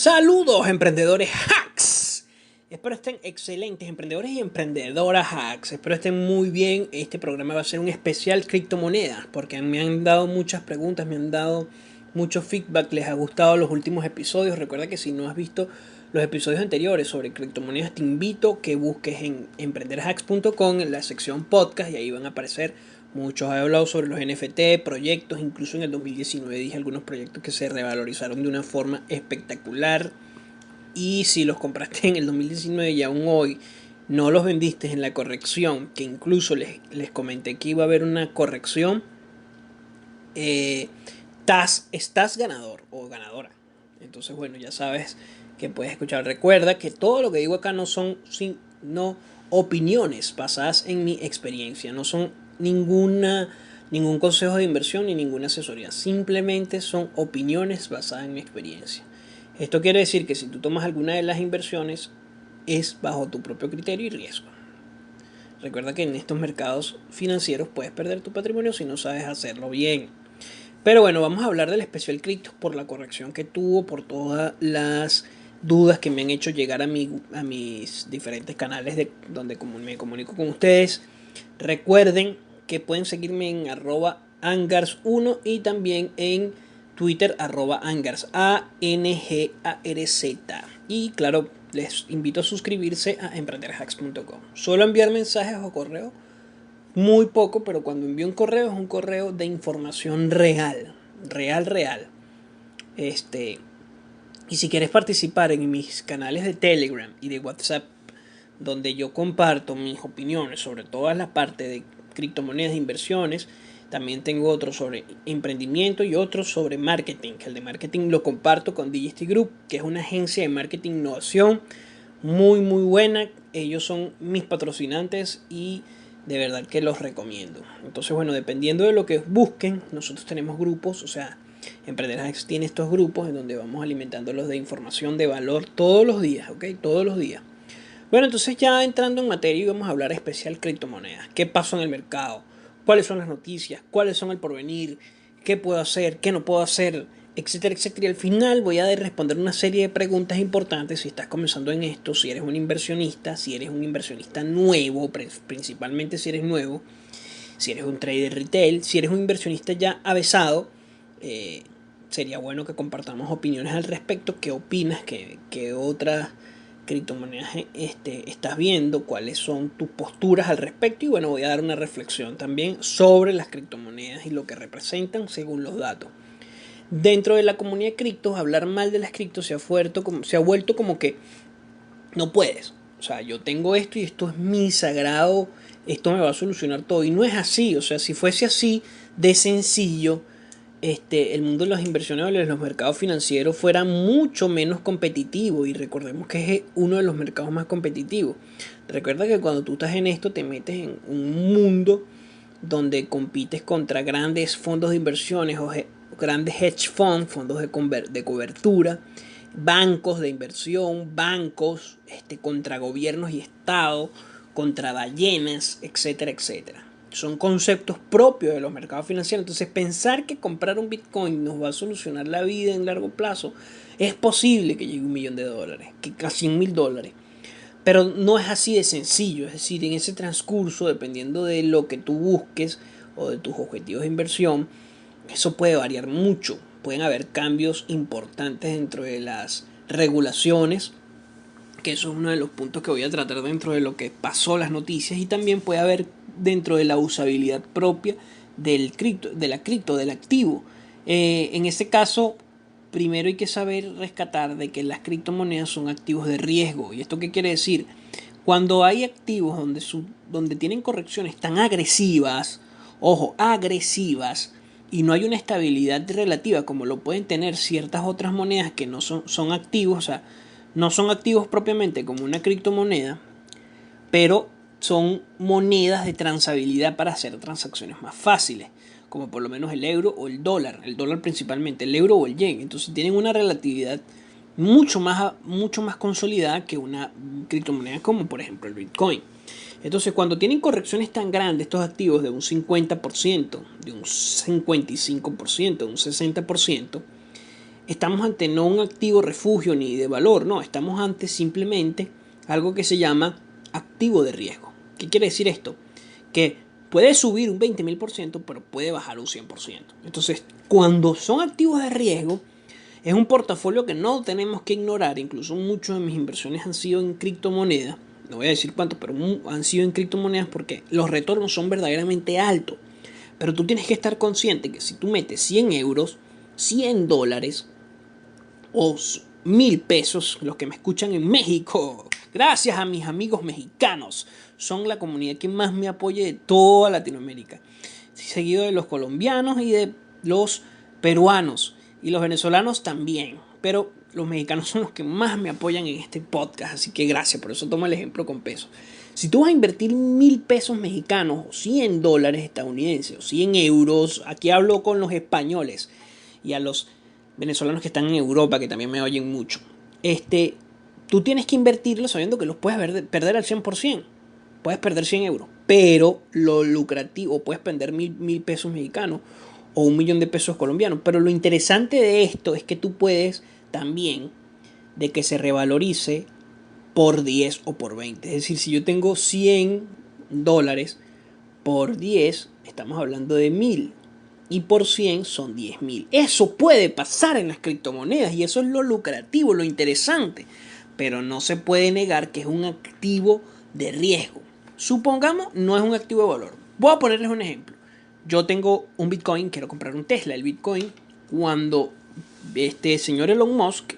Saludos emprendedores hacks. Espero estén excelentes emprendedores y emprendedoras hacks. Espero estén muy bien. Este programa va a ser un especial criptomonedas porque me han dado muchas preguntas, me han dado mucho feedback, les ha gustado los últimos episodios. Recuerda que si no has visto los episodios anteriores sobre criptomonedas, te invito a que busques en emprenderhacks.com en la sección podcast y ahí van a aparecer muchos. He hablado sobre los NFT, proyectos, incluso en el 2019 dije algunos proyectos que se revalorizaron de una forma espectacular. Y si los compraste en el 2019 y aún hoy no los vendiste en la corrección, que incluso les comenté que iba a haber una corrección, estás ganador o ganadora. Entonces, bueno, ya sabes que puedes escuchar. Recuerda que todo lo que digo acá no son no opiniones basadas en mi experiencia, no son ningún consejo de inversión ni ninguna asesoría. Simplemente son opiniones basadas en mi experiencia. Esto quiere decir que si tú tomas alguna de las inversiones es bajo tu propio criterio y riesgo. Recuerda que en estos mercados financieros puedes perder tu patrimonio si no sabes hacerlo bien. Pero bueno, vamos a hablar del especial cripto por la corrección que tuvo, por todas las dudas que me han hecho llegar a mis diferentes canales donde me comunico con ustedes. Recuerden que pueden seguirme en @angars1 y también en Twitter @angars, ANGARZ. Y claro, les invito a suscribirse a emprenderhacks.com. Solo enviar mensajes o correo, muy poco, pero cuando envío un correo es un correo de información real. Y si quieres participar en mis canales de Telegram y de WhatsApp, donde yo comparto mis opiniones sobre toda la parte de criptomonedas e inversiones, también tengo otro sobre emprendimiento y otro sobre marketing. El de marketing lo comparto con DGT Group, que es una agencia de marketing e innovación muy buena. Ellos son mis patrocinantes y de verdad que los recomiendo. Entonces, bueno, dependiendo de lo que busquen, nosotros tenemos grupos, o sea, Emprendedores tiene estos grupos en donde vamos alimentándolos de información de valor todos los días, ¿ok? Todos los días. Bueno, entonces ya entrando en materia, vamos a hablar especial criptomonedas. ¿Qué pasó en el mercado? ¿Cuáles son las noticias? ¿Cuáles son el porvenir? ¿Qué puedo hacer? ¿Qué no puedo hacer? Etcétera, etcétera. Y al final voy a responder una serie de preguntas importantes si estás comenzando en esto, si eres un inversionista nuevo, principalmente si eres nuevo, si eres un trader retail, si eres un inversionista ya avesado. Sería bueno que compartamos opiniones al respecto. ¿Qué opinas? ¿Qué otras criptomonedas estás viendo? ¿Cuáles son tus posturas al respecto? Y bueno, voy a dar una reflexión también sobre las criptomonedas y lo que representan según los datos. Dentro de la comunidad de criptos, hablar mal de las criptos se ha vuelto como que no puedes. O sea, yo tengo esto y esto es mi sagrado, esto me va a solucionar todo. Y no es así. O sea, si fuese así de sencillo, el mundo de las inversiones o de los mercados financieros fuera mucho menos competitivo, y recordemos que es uno de los mercados más competitivos. Recuerda que cuando tú estás en esto te metes en un mundo donde compites contra grandes fondos de inversiones o grandes hedge funds, fondos de cobertura, bancos de inversión, bancos, contra gobiernos y estados, contra ballenas, etcétera, etcétera. Son conceptos propios de los mercados financieros. Entonces, pensar que comprar un Bitcoin nos va a solucionar la vida en largo plazo, es posible que llegue $1.000.000, que casi $1.000. Pero no es así de sencillo. Es decir, en ese transcurso, dependiendo de lo que tú busques o de tus objetivos de inversión, eso puede variar mucho. Pueden haber cambios importantes dentro de las regulaciones, que eso es uno de los puntos que voy a tratar dentro de lo que pasó las noticias, y también puede haber dentro de la usabilidad propia del activo. En este caso, primero hay que saber rescatar de que las criptomonedas son activos de riesgo. ¿Y esto qué quiere decir? Cuando hay activos donde tienen correcciones tan agresivas, ojo, agresivas, y no hay una estabilidad relativa como lo pueden tener ciertas otras monedas que no son activos, o sea, no son activos propiamente como una criptomoneda, pero son monedas de transabilidad para hacer transacciones más fáciles, como por lo menos el euro o el dólar principalmente, el euro o el yen. Entonces tienen una relatividad mucho más consolidada que una criptomoneda como por ejemplo el Bitcoin. Entonces, cuando tienen correcciones tan grandes estos activos de un 50%, de un 55%, de un 60%, estamos ante no un activo refugio ni de valor, no, estamos ante simplemente algo que se llama activo de riesgo. ¿Qué quiere decir esto? Que puede subir un 20.000%, pero puede bajar un 100%. Entonces, cuando son activos de riesgo, es un portafolio que no tenemos que ignorar. Incluso muchas de mis inversiones han sido en criptomonedas. No voy a decir cuánto, pero han sido en criptomonedas porque los retornos son verdaderamente altos. Pero tú tienes que estar consciente que si tú metes 100 euros, 100 dólares o 1.000 pesos, los que me escuchan en México, gracias a mis amigos mexicanos, son la comunidad que más me apoya de toda Latinoamérica, seguido de los colombianos y de los peruanos, y los venezolanos también, pero los mexicanos son los que más me apoyan en este podcast, así que gracias, por eso tomo el ejemplo con pesos. Si tú vas a invertir 1.000 pesos mexicanos o 100 dólares estadounidenses o 100 euros, aquí hablo con los españoles y a los venezolanos que están en Europa, que también me oyen mucho, tú tienes que invertirlo sabiendo que los puedes perder al 100%. Puedes perder 100 euros, pero lo lucrativo, puedes perder mil pesos mexicanos o 1.000.000 de pesos colombianos. Pero lo interesante de esto es que tú puedes también de que se revalorice por 10 o por 20. Es decir, si yo tengo 100 dólares por 10, estamos hablando de 1.000. Y por 100 son 10.000. Eso puede pasar en las criptomonedas y eso es lo lucrativo, lo interesante. Pero no se puede negar que es un activo de riesgo. Supongamos no es un activo de valor. Voy a ponerles un ejemplo. Yo tengo un Bitcoin, quiero comprar un Tesla. El Bitcoin, cuando este señor Elon Musk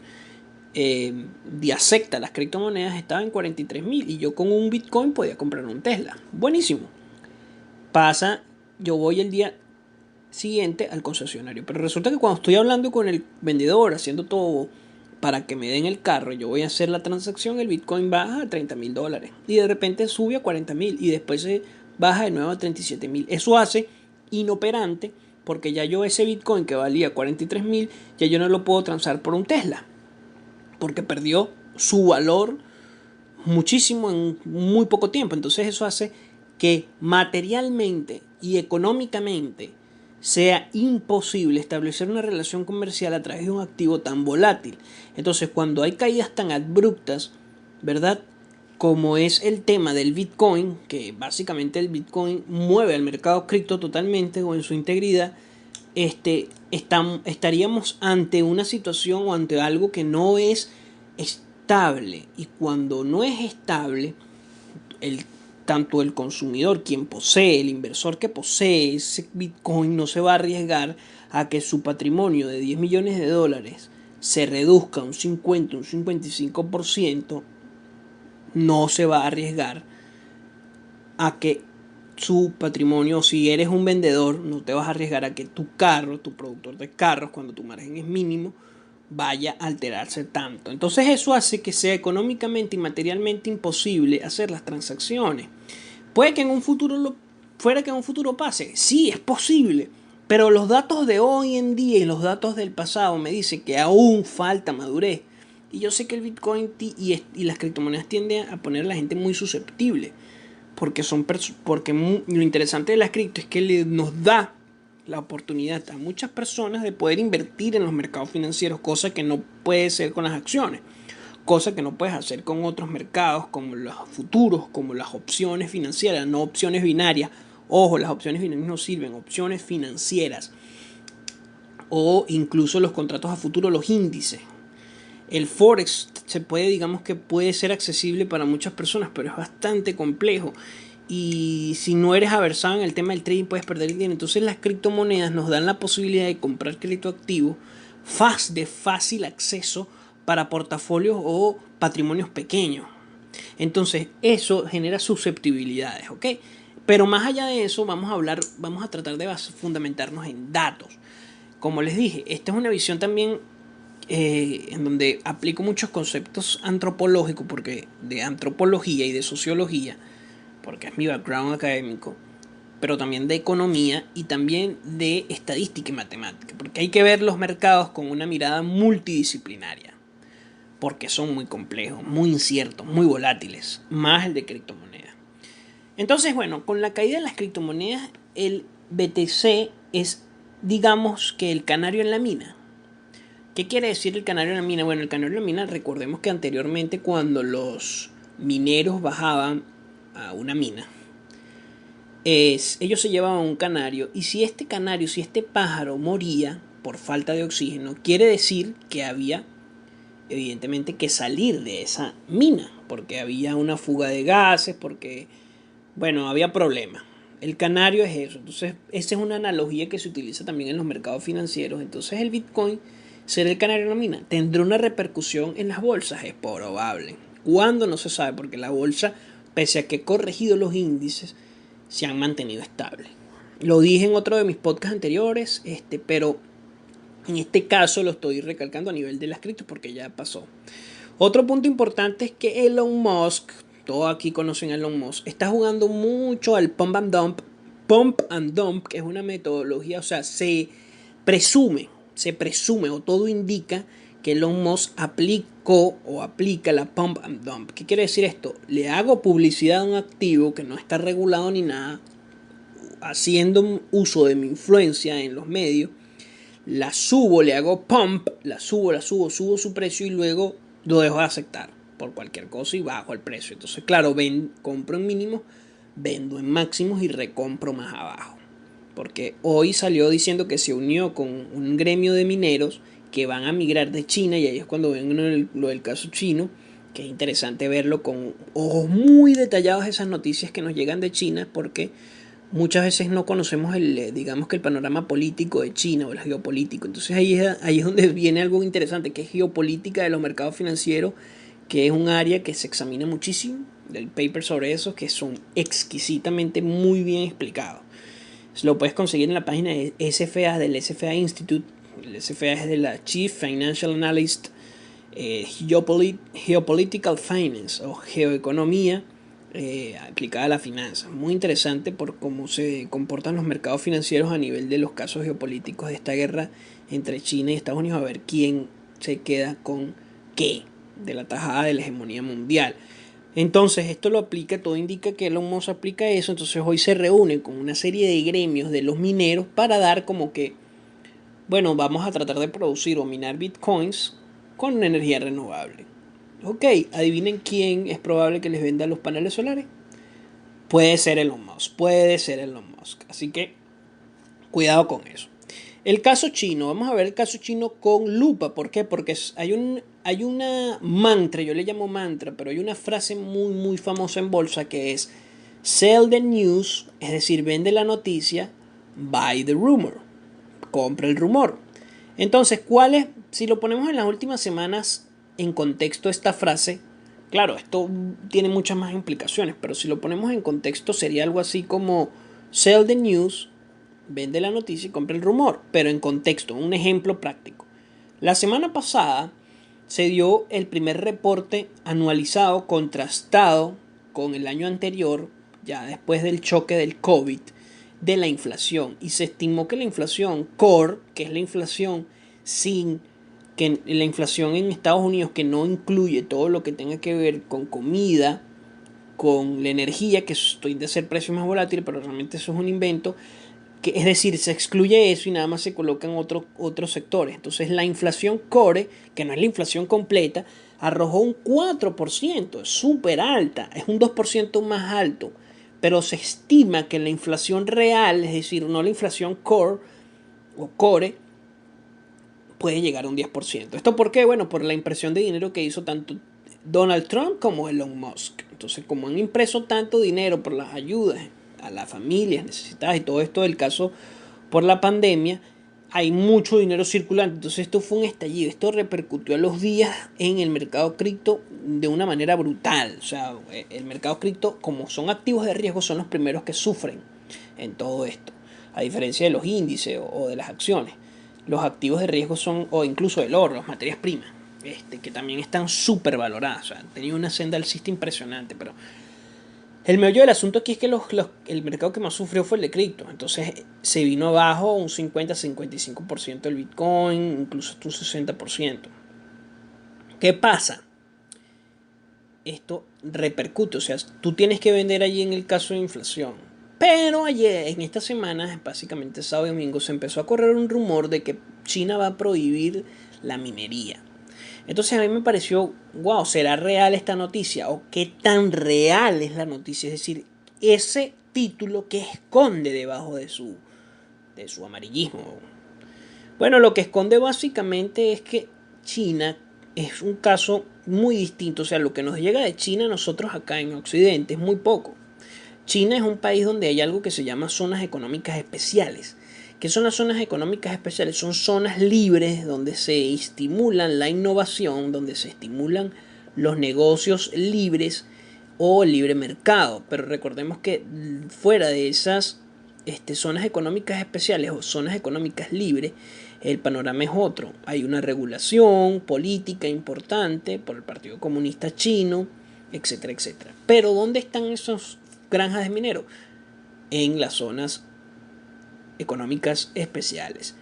acepta las criptomonedas, estaba en 43.000 y yo con un Bitcoin podía comprar un Tesla. Buenísimo. Pasa, yo voy el día siguiente al concesionario, pero resulta que cuando estoy hablando con el vendedor, haciendo todo para que me den el carro, yo voy a hacer la transacción, el Bitcoin baja a 30.000 dólares y de repente sube a 40.000 y después se baja de nuevo a 37.000. Eso hace inoperante porque ya yo ese Bitcoin que valía 43.000, ya yo no lo puedo transar por un Tesla porque perdió su valor muchísimo en muy poco tiempo. Entonces eso hace que materialmente y económicamente sea imposible establecer una relación comercial a través de un activo tan volátil. Entonces, cuando hay caídas tan abruptas, ¿verdad? Como es el tema del Bitcoin, que básicamente el Bitcoin mueve al mercado cripto totalmente o en su integridad, estaríamos ante una situación o ante algo que no es estable. Y cuando no es estable, tanto el consumidor, quien posee, el inversor que posee ese Bitcoin, no se va a arriesgar a que su patrimonio de 10 millones de dólares se reduzca un 50, un 55%, no se va a arriesgar a que su patrimonio, si eres un vendedor, no te vas a arriesgar a que tu carro, tu productor de carros, cuando tu margen es mínimo, vaya a alterarse tanto. Entonces eso hace que sea económicamente y materialmente imposible hacer las transacciones. Puede que en un futuro fuera que en un futuro pase, sí, es posible, pero los datos de hoy en día y los datos del pasado me dicen que aún falta madurez. Y yo sé que el Bitcoin y las criptomonedas tienden a poner a la gente muy susceptible, porque lo interesante de las cripto es que nos da la oportunidad a muchas personas de poder invertir en los mercados financieros, cosa que no puede ser con las acciones, cosa que no puedes hacer con otros mercados como los futuros, como las opciones financieras, no opciones binarias. Ojo, las opciones binarias no sirven, opciones financieras o incluso los contratos a futuro, los índices. El Forex digamos que puede ser accesible para muchas personas, pero es bastante complejo. Y si no eres aversado en el tema del trading, puedes perder el dinero. Entonces las criptomonedas nos dan la posibilidad de comprar crédito activo de fácil acceso para portafolios o patrimonios pequeños. Entonces eso genera susceptibilidades, ¿ok? Pero más allá de eso vamos a tratar de fundamentarnos en datos. Como les dije, esta es una visión también en donde aplico muchos conceptos antropológicos, porque de antropología y de sociología, porque es mi background académico, pero también de economía y también de estadística y matemática, porque hay que ver los mercados con una mirada multidisciplinaria, porque son muy complejos, muy inciertos, muy volátiles, más el de criptomonedas. Entonces, bueno, con la caída de las criptomonedas, el BTC es, digamos, que el canario en la mina. ¿Qué quiere decir el canario en la mina? Bueno, el canario en la mina, recordemos que anteriormente cuando los mineros bajaban a una mina, ellos se llevaban un canario y si este canario, si este pájaro moría por falta de oxígeno, quiere decir que había evidentemente que salir de esa mina, porque había una fuga de gases, porque, bueno, había problemas. El canario es eso. Entonces, esa es una analogía que se utiliza también en los mercados financieros. Entonces, el Bitcoin será el canario en la mina. ¿Tendrá una repercusión en las bolsas? Es probable. ¿Cuándo? No se sabe, porque la bolsa, pese a que he corregido los índices, se han mantenido estables. Lo dije en otro de mis podcasts anteriores, pero en este caso lo estoy recalcando a nivel de las criptos porque ya pasó. Otro punto importante es que Elon Musk, todos aquí conocen a Elon Musk, está jugando mucho al pump and dump. Pump and dump, que es una metodología, o sea, se presume o todo indica que Elon Musk aplicó o aplica la pump and dump. ¿Qué quiere decir esto? Le hago publicidad a un activo que no está regulado ni nada, haciendo uso de mi influencia en los medios, la subo, le hago pump, subo su precio y luego lo dejo de aceptar por cualquier cosa y bajo el precio. Entonces, claro, compro en mínimos, vendo en máximos y recompro más abajo. Porque hoy salió diciendo que se unió con un gremio de mineros que van a migrar de China y ahí es cuando ven lo del caso chino, que es interesante verlo con ojos muy detallados esas noticias que nos llegan de China porque muchas veces no conocemos digamos que el panorama político de China o el geopolítico. Entonces ahí es donde viene algo interesante, que es geopolítica de los mercados financieros, que es un área que se examina muchísimo, del paper sobre eso, que son exquisitamente muy bien explicados. Lo puedes conseguir en la página de SFA, del SFA Institute. El SFA es de la Chief Financial Analyst, Geopolitical Finance o Geoeconomía aplicada a la finanza. Muy interesante por cómo se comportan los mercados financieros a nivel de los casos geopolíticos de esta guerra entre China y Estados Unidos, a ver quién se queda con qué de la tajada de la hegemonía mundial. Entonces esto lo aplica, todo indica que Elon Musk aplica eso. Entonces hoy se reúne con una serie de gremios de los mineros para dar como que, bueno, vamos a tratar de producir o minar bitcoins con energía renovable. Ok, adivinen quién es probable que les venda los paneles solares. Puede ser Elon Musk, puede ser Elon Musk. Así que cuidado con eso. El caso chino, vamos a ver el caso chino con lupa. ¿Por qué? Porque hay una mantra, yo le llamo mantra, pero hay una frase muy muy famosa en bolsa que es sell the news, es decir, vende la noticia, buy the rumor, compra el rumor. Entonces, ¿cuál es? Si lo ponemos en las últimas semanas en contexto esta frase, claro, esto tiene muchas más implicaciones, pero si lo ponemos en contexto sería algo así como sell the news, vende la noticia y compra el rumor, pero en contexto, un ejemplo práctico. La semana pasada se dio el primer reporte anualizado contrastado con el año anterior, ya después del choque del COVID, de la inflación. Y se estimó que la inflación core, que es la inflación sin que la inflación en Estados Unidos, que no incluye todo lo que tenga que ver con comida, con la energía, que tiende a ser precio más volátil, pero realmente eso es un invento, que, es decir, se excluye eso y nada más se colocan otros sectores. Entonces la inflación core, que no es la inflación completa, arrojó un 4%, es súper alta, es un 2% más alto, pero se estima que la inflación real, es decir, no la inflación core o core, puede llegar a un 10%. ¿Esto por qué? Bueno, por la impresión de dinero que hizo tanto Donald Trump como Elon Musk. Entonces, como han impreso tanto dinero por las ayudas a las familias necesitadas y todo esto del caso por la pandemia, hay mucho dinero circulante. Entonces esto fue un estallido. Esto repercutió a los días en el mercado cripto de una manera brutal. O sea, el mercado cripto, como son activos de riesgo, son los primeros que sufren en todo esto. A diferencia de los índices o de las acciones. Los activos de riesgo son, o incluso el oro, las materias primas, que también están súper valoradas. O sea, han tenido una senda alcista impresionante, pero el meollo del asunto aquí es que el mercado que más sufrió fue el de cripto. Entonces se vino abajo un 50-55% del Bitcoin, incluso hasta un 60%. ¿Qué pasa? Esto repercute, o sea, tú tienes que vender allí en el caso de inflación. Pero ayer, en esta semana, básicamente sábado y domingo, se empezó a correr un rumor de que China va a prohibir la minería. Entonces a mí me pareció, wow, ¿será real esta noticia? ¿O qué tan real es la noticia? Es decir, ese título que esconde debajo de su amarillismo. Bueno, lo que esconde básicamente es que China es un caso muy distinto. O sea, lo que nos llega de China a nosotros acá en Occidente es muy poco. China es un país donde hay algo que se llama zonas económicas especiales. ¿Qué son las zonas económicas especiales? Son zonas libres donde se estimulan la innovación, donde se estimulan los negocios libres o el libre mercado. Pero recordemos que fuera de esas zonas económicas especiales o zonas económicas libres, el panorama es otro. Hay una regulación política importante por el Partido Comunista Chino, etcétera, etcétera. Pero ¿dónde están esas granjas de mineros? En las zonas económicas especiales.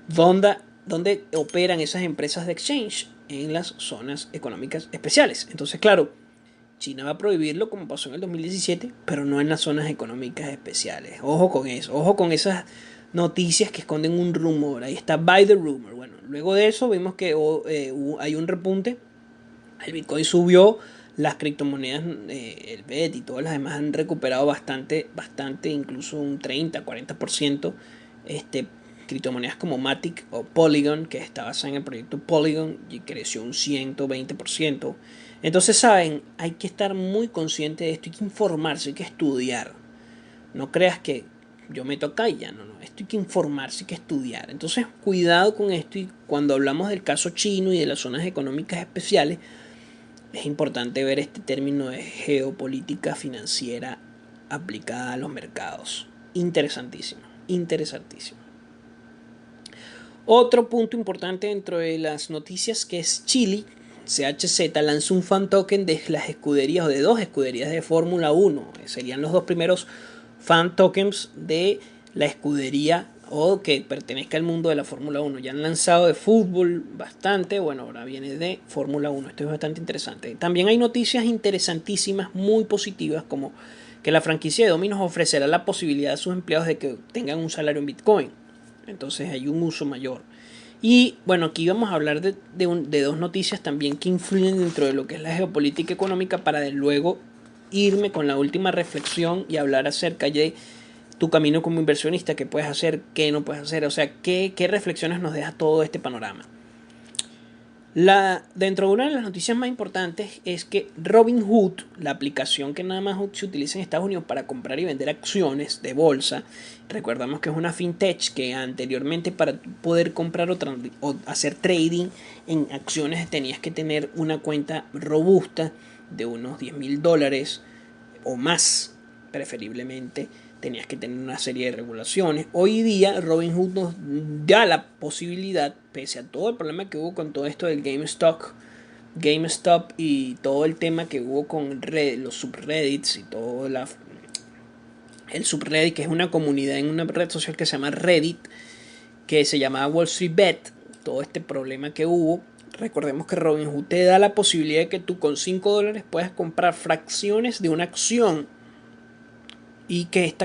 ¿Dónde operan esas empresas de exchange? En las zonas económicas especiales. Entonces, claro, China va a prohibirlo como pasó en el 2017, pero no en las zonas económicas especiales. Ojo con eso, ojo con esas noticias que esconden un rumor. Ahí está by the rumor. Bueno, luego de eso vimos que hay un repunte. El Bitcoin subió, las criptomonedas, el BET y todas las demás han recuperado bastante, incluso un 30-40%. Criptomonedas como Matic o Polygon, que está basada en el proyecto Polygon, y creció un 120%. Entonces, saben, hay que estar muy consciente de esto, hay que informarse, hay que estudiar. No creas que yo meto acá y ya, no, esto hay que informarse, hay que estudiar. Entonces, cuidado con esto, y cuando hablamos del caso chino y de las zonas económicas especiales, es importante ver este término de geopolítica financiera aplicada a los mercados. Interesantísimo, interesantísimo. Otro punto importante dentro de las noticias, que es Chile. CHZ lanzó un fan token de las escuderías, o de dos escuderías de Fórmula 1. Serían los dos primeros fan tokens de la escudería o que pertenezca al mundo de la Fórmula 1. Ya han lanzado de fútbol bastante, bueno, ahora viene de Fórmula 1. Esto es bastante interesante. También hay noticias interesantísimas, muy positivas, como que la franquicia de Domino's ofrecerá la posibilidad a sus empleados de que tengan un salario en Bitcoin. Entonces hay un uso mayor. Y bueno, aquí vamos a hablar de dos noticias también que influyen dentro de lo que es la geopolítica económica, para de luego irme con la última reflexión y hablar acerca de tu camino como inversionista, qué puedes hacer, qué no puedes hacer, o sea, qué reflexiones nos deja todo este panorama. Dentro de una de las noticias más importantes es que Robinhood, la aplicación que nada más se utiliza en Estados Unidos para comprar y vender acciones de bolsa, recordamos que es una fintech que anteriormente, para poder comprar o hacer trading en acciones, tenías que tener una cuenta robusta de unos $10,000 o más, preferiblemente. Tenías que tener una serie de regulaciones. Hoy día Robinhood nos da la posibilidad, pese a todo el problema que hubo con todo esto del GameStop y todo el tema que hubo con los subreddits y todo el subreddit, que es una comunidad en una red social que se llama Reddit, que se llamaba Wall Street Bet, todo este problema que hubo. Recordemos que Robinhood te da la posibilidad de que tú con $5 puedas comprar fracciones de una acción, y que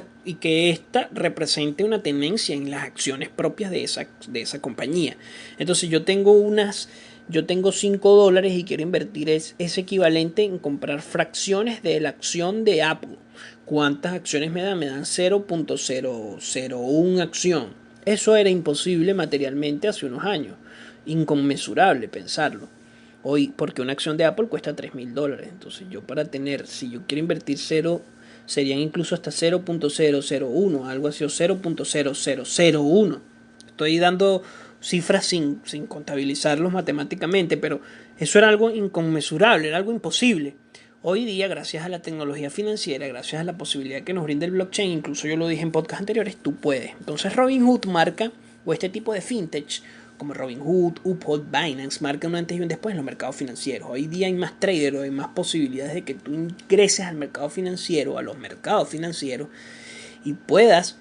esta represente una tenencia en las acciones propias de esa compañía. Entonces yo tengo $5 y quiero invertir ese equivalente en comprar fracciones de la acción de Apple. ¿Cuántas acciones me dan? Me dan 0.001 acción. Eso era imposible materialmente hace unos años. Inconmensurable pensarlo. Hoy, porque una acción de Apple cuesta $3,000. Entonces si yo quiero invertir serían incluso hasta 0.001, algo así, o 0.0001. Estoy dando cifras sin contabilizarlos matemáticamente, pero eso era algo inconmensurable, era algo imposible. Hoy día, gracias a la tecnología financiera, gracias a la posibilidad que nos brinda el blockchain, incluso yo lo dije en podcast anteriores, tú puedes. Entonces Robinhood marca, o este tipo de fintech, como Robinhood, Uphold, Binance, marca un antes y un después en los mercados financieros. Hoy día hay más traders, hay más posibilidades de que tú ingreses al mercado financiero, a los mercados financieros, y puedas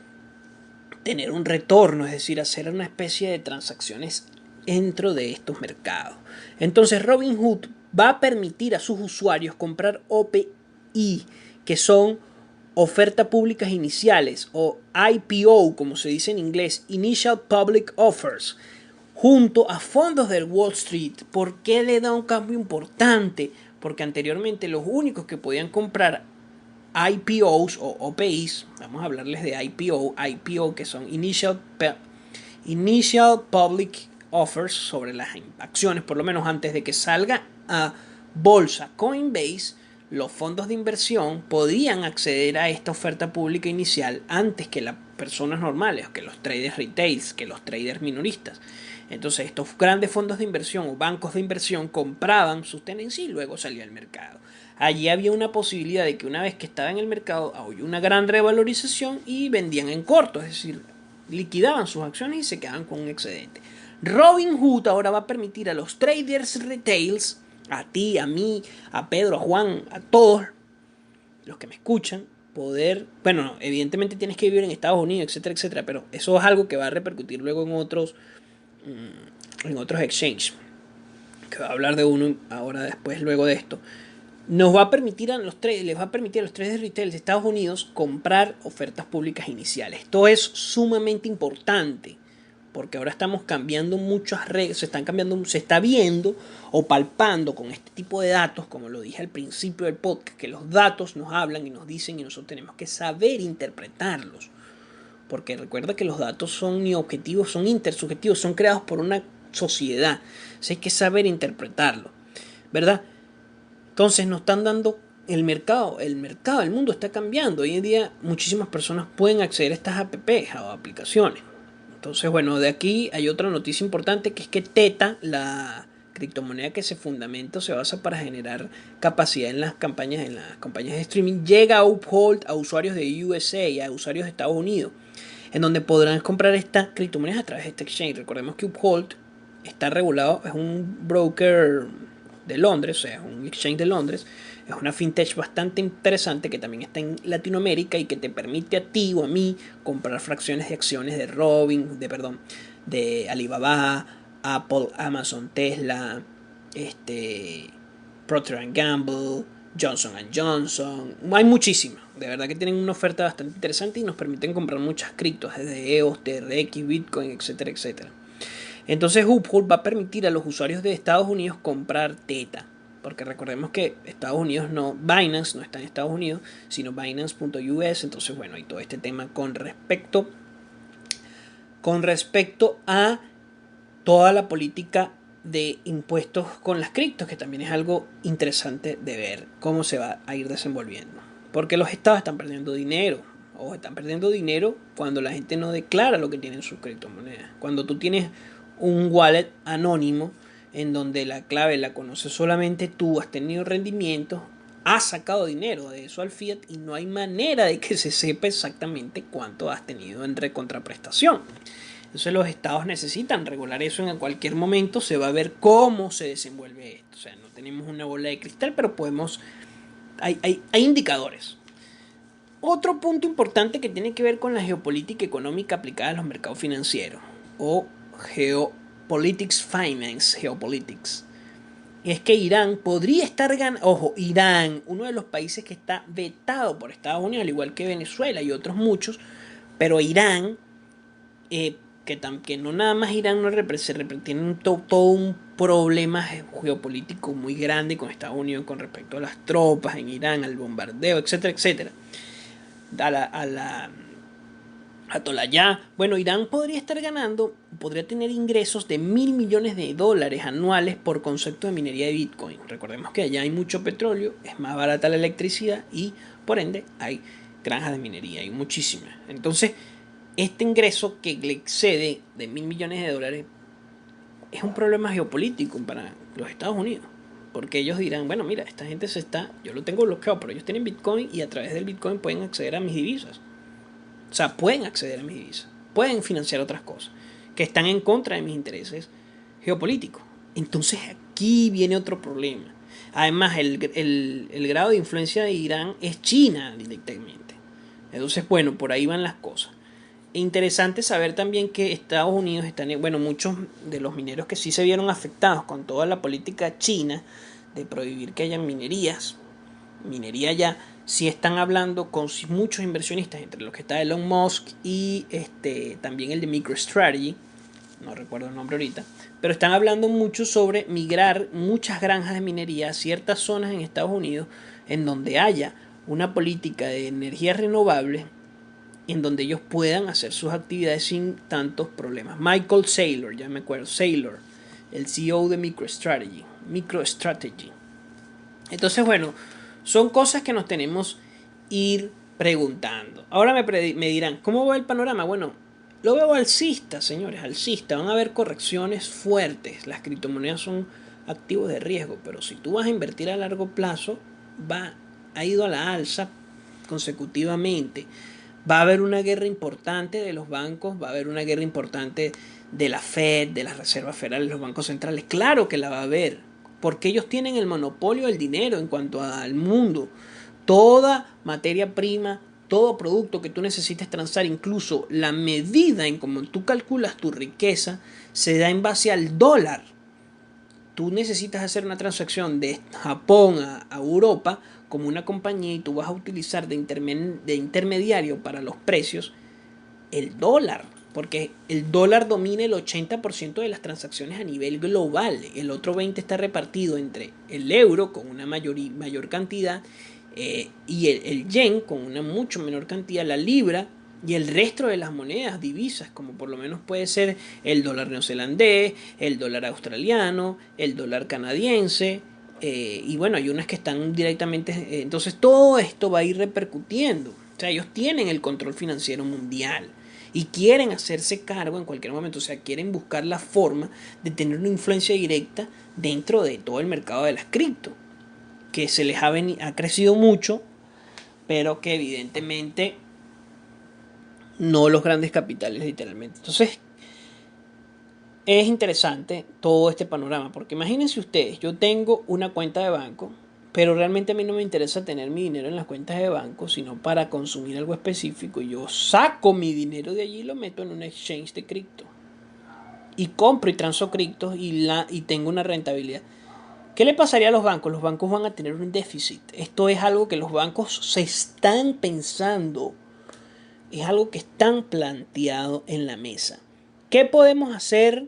tener un retorno, es decir, hacer una especie de transacciones dentro de estos mercados. Entonces Robinhood va a permitir a sus usuarios comprar OPI, que son ofertas públicas iniciales, o IPO, como se dice en inglés, Initial Public Offers, junto a fondos del Wall Street. ¿Por qué le da un cambio importante? Porque anteriormente los únicos que podían comprar IPOs o OPIs, vamos a hablarles de IPO que son Initial Public Offers, sobre las acciones, por lo menos antes de que salga a bolsa Coinbase, los fondos de inversión podían acceder a esta oferta pública inicial antes que las personas normales, que los traders retails, que los traders minoristas. Entonces estos grandes fondos de inversión o bancos de inversión compraban sus tenencias y luego salía al mercado. Allí había una posibilidad de que una vez que estaba en el mercado había una gran revalorización y vendían en corto, es decir, liquidaban sus acciones y se quedaban con un excedente. Robinhood ahora va a permitir a los traders retails, a ti, a mí, a Pedro, a Juan, a todos los que me escuchan, poder, bueno, evidentemente tienes que vivir en Estados Unidos, etcétera, etcétera, pero eso es algo que va a repercutir luego en otros exchanges, que va a hablar de uno ahora después, luego de esto. Nos va a permitir a los traders, les va a permitir a los traders retail de Estados Unidos comprar ofertas públicas iniciales. Esto es sumamente importante, porque ahora estamos cambiando muchas reglas, se está viendo o palpando con este tipo de datos, como lo dije al principio del podcast, que los datos nos hablan y nos dicen y nosotros tenemos que saber interpretarlos. Porque recuerda que los datos son ni objetivos, son intersubjetivos, son creados por una sociedad. Entonces hay que saber interpretarlo, ¿verdad? Entonces nos están dando el mercado, el mundo está cambiando. Hoy en día muchísimas personas pueden acceder a estas apps o aplicaciones. Entonces, bueno, de aquí hay otra noticia importante, que es que Theta, la criptomoneda que se fundamenta o se basa para generar capacidad en las campañas de streaming, llega a Uphold a usuarios de USA, a usuarios de Estados Unidos, en donde podrán comprar estas criptomonedas a través de este exchange. Recordemos que Uphold está regulado, es un broker de Londres, o sea, un exchange de Londres. Es una fintech bastante interesante que también está en Latinoamérica y que te permite a ti o a mí comprar fracciones de acciones de Alibaba, Apple, Amazon, Tesla, Procter Gamble, Johnson Johnson. Hay muchísimas. De verdad que tienen una oferta bastante interesante y nos permiten comprar muchas criptos, desde EOS, TRX, Bitcoin, etcétera, etcétera. Entonces Uphold va a permitir a los usuarios de Estados Unidos comprar Theta. Porque recordemos que Estados Unidos Binance no está en Estados Unidos, sino Binance.us. Entonces, bueno, hay todo este tema con respecto a toda la política de impuestos con las criptos, que también es algo interesante de ver cómo se va a ir desenvolviendo. Porque los estados están perdiendo dinero, o están perdiendo dinero cuando la gente no declara lo que tiene en sus criptomonedas. Cuando tú tienes un wallet anónimo en donde la clave la conoces solamente tú, has tenido rendimientos, has sacado dinero de eso al fiat y no hay manera de que se sepa exactamente cuánto has tenido en recontraprestación. Entonces los estados necesitan regular eso en cualquier momento, se va a ver cómo se desenvuelve esto. O sea, no tenemos una bola de cristal, pero hay indicadores. Otro punto importante que tiene que ver con la geopolítica económica aplicada a los mercados financieros, o Geopolitics Finance, Geopolitics, es que Irán podría estar ganando. Ojo, Irán, uno de los países que está vetado por Estados Unidos, al igual que Venezuela y otros muchos, pero Irán, que no nada más Irán tiene todo un problema geopolítico muy grande con Estados Unidos con respecto a las tropas en Irán, al bombardeo, etcétera, etcétera, a la Atolayá. Bueno, Irán podría estar ganando, podría tener ingresos de $1.000 millones anuales por concepto de minería de Bitcoin. Recordemos que allá hay mucho petróleo, es más barata la electricidad y por ende hay granjas de minería, hay muchísimas. Entonces, este ingreso que le excede de $1.000 millones es un problema geopolítico para los Estados Unidos. Porque ellos dirán, bueno, mira, esta gente yo lo tengo bloqueado, pero ellos tienen Bitcoin y a través del Bitcoin pueden acceder a mis divisas. O sea, pueden acceder a mis divisas, pueden financiar otras cosas que están en contra de mis intereses geopolíticos. Entonces aquí viene otro problema. Además, el grado de influencia de Irán es China directamente. Entonces, bueno, por ahí van las cosas. Interesante saber también que Estados Unidos muchos de los mineros que sí se vieron afectados con toda la política china de prohibir que haya minería ya, sí están hablando con muchos inversionistas, entre los que está Elon Musk y también el de MicroStrategy, no recuerdo el nombre ahorita, pero están hablando mucho sobre migrar muchas granjas de minería a ciertas zonas en Estados Unidos en donde haya una política de energías renovables en donde ellos puedan hacer sus actividades sin tantos problemas. Michael Saylor, ya me acuerdo, Saylor, el CEO de MicroStrategy. Entonces, bueno, son cosas que nos tenemos ir preguntando. Ahora me dirán, ¿cómo va el panorama? Bueno, lo veo alcista, señores, alcista. Van a haber correcciones fuertes. Las criptomonedas son activos de riesgo, pero si tú vas a invertir a largo plazo, ha ido a la alza consecutivamente. Va a haber una guerra importante de los bancos, va a haber una guerra importante de la Fed, de las reservas federales, los bancos centrales. Claro que la va a haber, porque ellos tienen el monopolio del dinero en cuanto al mundo. Toda materia prima, todo producto que tú necesites transar, incluso la medida en cómo tú calculas tu riqueza, se da en base al dólar. Tú necesitas hacer una transacción de Japón a Europa como una compañía y tú vas a utilizar de intermediario para los precios el dólar, porque el dólar domina el 80% de las transacciones a nivel global. El otro 20% está repartido entre el euro con una mayor cantidad y el yen con una mucho menor cantidad, la libra y el resto de las monedas, divisas, como por lo menos puede ser el dólar neozelandés, el dólar australiano, el dólar canadiense, y bueno, hay unas que están directamente, entonces todo esto va a ir repercutiendo. O sea, ellos tienen el control financiero mundial y quieren hacerse cargo en cualquier momento, o sea, quieren buscar la forma de tener una influencia directa dentro de todo el mercado de las cripto, que se les ha crecido mucho, pero que evidentemente no los grandes capitales literalmente. Entonces es interesante todo este panorama, porque imagínense ustedes, yo tengo una cuenta de banco, pero realmente a mí no me interesa tener mi dinero en las cuentas de banco, sino para consumir algo específico. Y yo saco mi dinero de allí y lo meto en un exchange de cripto. Y compro y transo criptos y tengo una rentabilidad. ¿Qué le pasaría a los bancos? Los bancos van a tener un déficit. Esto es algo que los bancos se están pensando. Es algo que están planteado en la mesa. ¿Qué podemos hacer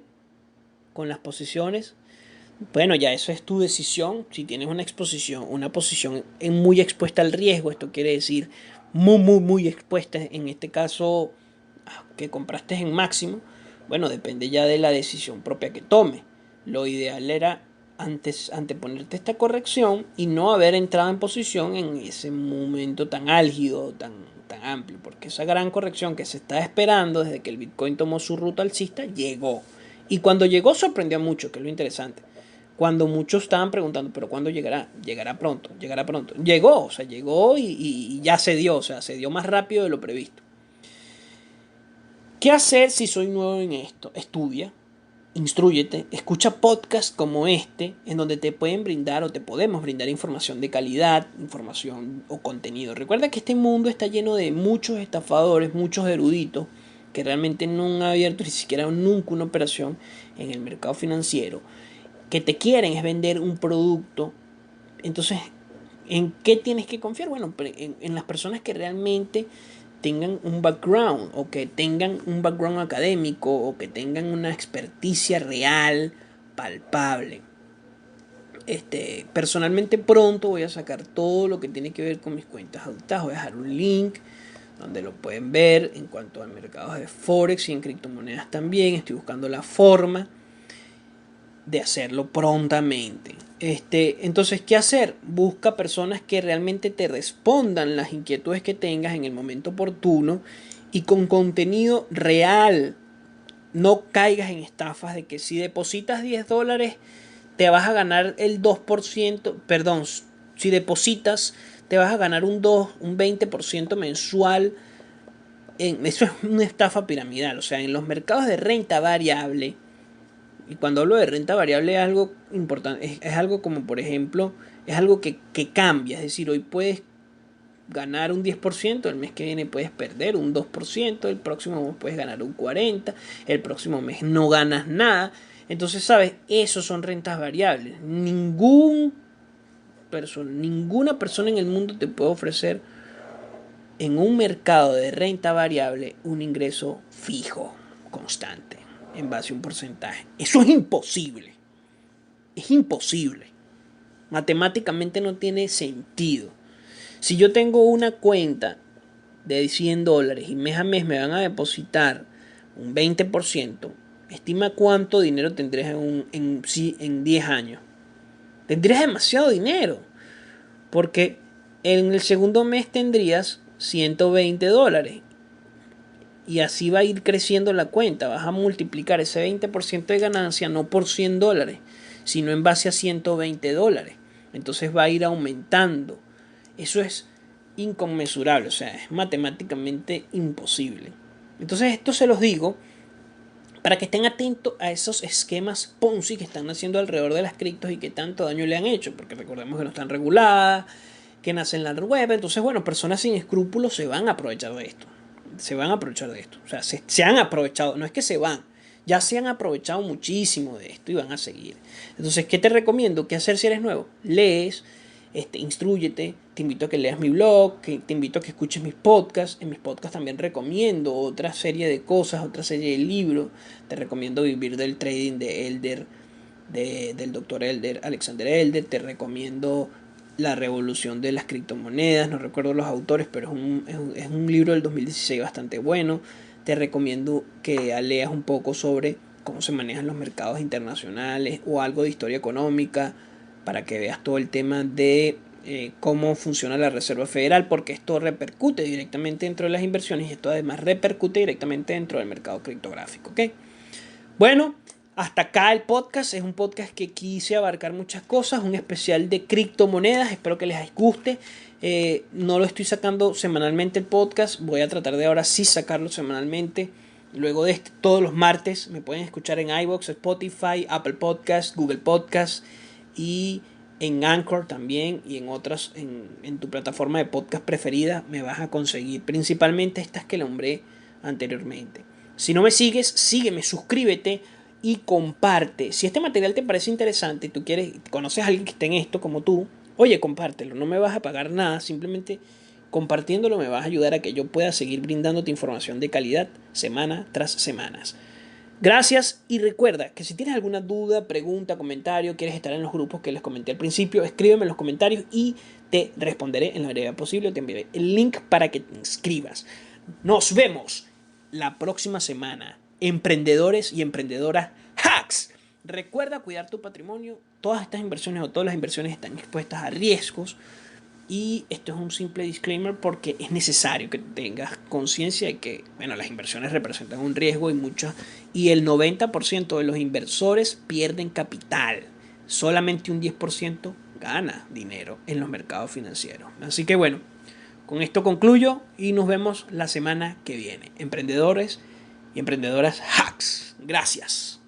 con las posiciones? Bueno, ya eso es tu decisión. Si tienes una posición muy expuesta al riesgo, esto quiere decir muy expuesta, en este caso que compraste en máximo, bueno, depende ya de la decisión propia que tome. Lo ideal era anteponerte esta corrección y no haber entrado en posición en ese momento tan álgido, tan amplio, porque esa gran corrección que se está esperando desde que el Bitcoin tomó su ruta alcista llegó. Y cuando llegó sorprendió mucho, que es lo interesante. Cuando muchos estaban preguntando, pero ¿cuándo llegará? Llegará pronto, llegará pronto. Llegó, o sea, llegó y ya se dio, o sea, se dio más rápido de lo previsto. ¿Qué hacer si soy nuevo en esto? Estudia, instrúyete, escucha podcasts como este, en donde te pueden brindar o te podemos brindar información de calidad, información o contenido. Recuerda que este mundo está lleno de muchos estafadores, muchos eruditos, que realmente no han abierto ni siquiera nunca una operación en el mercado financiero, que te quieren es vender un producto. Entonces, ¿en qué tienes que confiar? Bueno, en las personas que realmente tengan un background o que tengan un background académico o que tengan una experticia real, palpable. Personalmente pronto voy a sacar todo lo que tiene que ver con mis cuentas adultas. Voy a dejar un link donde lo pueden ver en cuanto a mercados de Forex y en criptomonedas también. Estoy buscando la forma de hacerlo prontamente. Entonces, ¿qué hacer? Busca personas que realmente te respondan las inquietudes que tengas en el momento oportuno y con contenido real. No caigas en estafas de que si depositas $10 te vas a ganar el 2%, perdón, si depositas te vas a ganar un 20% mensual. Eso es una estafa piramidal. O sea, en los mercados de renta variable, y cuando hablo de renta variable es algo importante, es algo como por ejemplo, es algo que cambia, es decir, hoy puedes ganar un 10%, el mes que viene puedes perder un 2%, el próximo mes puedes ganar un 40%, el próximo mes no ganas nada. Entonces, ¿sabes? Esos son rentas variables. Ninguna persona en el mundo te puede ofrecer en un mercado de renta variable un ingreso fijo, constante. en base a un porcentaje. Eso es imposible. Es imposible. Matemáticamente no tiene sentido. Si yo tengo una cuenta de $100 y mes a mes me van a depositar un 20%, estima cuánto dinero tendrías en 10 años. Tendrías demasiado dinero. Porque en el segundo mes tendrías $120. Y así va a ir creciendo la cuenta. Vas a multiplicar ese 20% de ganancia no por $100, sino en base a $120. Entonces va a ir aumentando. Eso es inconmensurable, o sea, es matemáticamente imposible. Entonces esto se los digo para que estén atentos a esos esquemas Ponzi que están haciendo alrededor de las criptos y que tanto daño le han hecho, porque recordemos que no están reguladas, que nacen en la web. Entonces, bueno, personas sin escrúpulos se van a aprovechar de esto. Se van a aprovechar de esto. O sea, se han aprovechado, no es que se van, ya se han aprovechado muchísimo de esto y van a seguir. Entonces, ¿qué te recomiendo? ¿Qué hacer si eres nuevo? Lees, instrúyete, te invito a que leas mi blog, te invito a que escuches mis podcasts. En mis podcasts también recomiendo otra serie de cosas, otra serie de libros. Te recomiendo Vivir del Trading de Elder, del doctor Alexander Elder. Te recomiendo La Revolución de las Criptomonedas, no recuerdo los autores, pero es un libro del 2016 bastante bueno. Te recomiendo que leas un poco sobre cómo se manejan los mercados internacionales o algo de historia económica, para que veas todo el tema de cómo funciona la Reserva Federal, porque esto repercute directamente dentro de las inversiones y esto además repercute directamente dentro del mercado criptográfico. ¿Okay? Bueno, hasta acá el podcast. Es un podcast que quise abarcar muchas cosas, un especial de criptomonedas. Espero que les guste. No lo estoy sacando semanalmente el podcast. Voy a tratar de ahora sí sacarlo semanalmente. Luego de todos los martes me pueden escuchar en iVoox, Spotify, Apple Podcast, Google Podcast y en Anchor también, y en otras, en tu plataforma de podcast preferida me vas a conseguir, principalmente estas que nombré anteriormente. Si no me sigues, sígueme, suscríbete y comparte. Si este material te parece interesante y tú conoces a alguien que esté en esto como tú, oye, compártelo, no me vas a pagar nada, simplemente compartiéndolo me vas a ayudar a que yo pueda seguir brindándote información de calidad semana tras semana. Gracias, y recuerda que si tienes alguna duda, pregunta, comentario, quieres estar en los grupos que les comenté al principio, escríbeme en los comentarios y te responderé en la brevedad posible. Te enviaré el link para que te inscribas. Nos vemos la próxima semana. Emprendedores y emprendedoras hacks. Recuerda cuidar tu patrimonio. Todas estas inversiones o todas las inversiones están expuestas a riesgos. Y esto es un simple disclaimer porque es necesario que tengas conciencia de que, bueno, las inversiones representan un riesgo y el 90% de los inversores pierden capital. Solamente un 10% gana dinero en los mercados financieros. Así que bueno, con esto concluyo y nos vemos la semana que viene. Emprendedores y emprendedoras hacks. Gracias.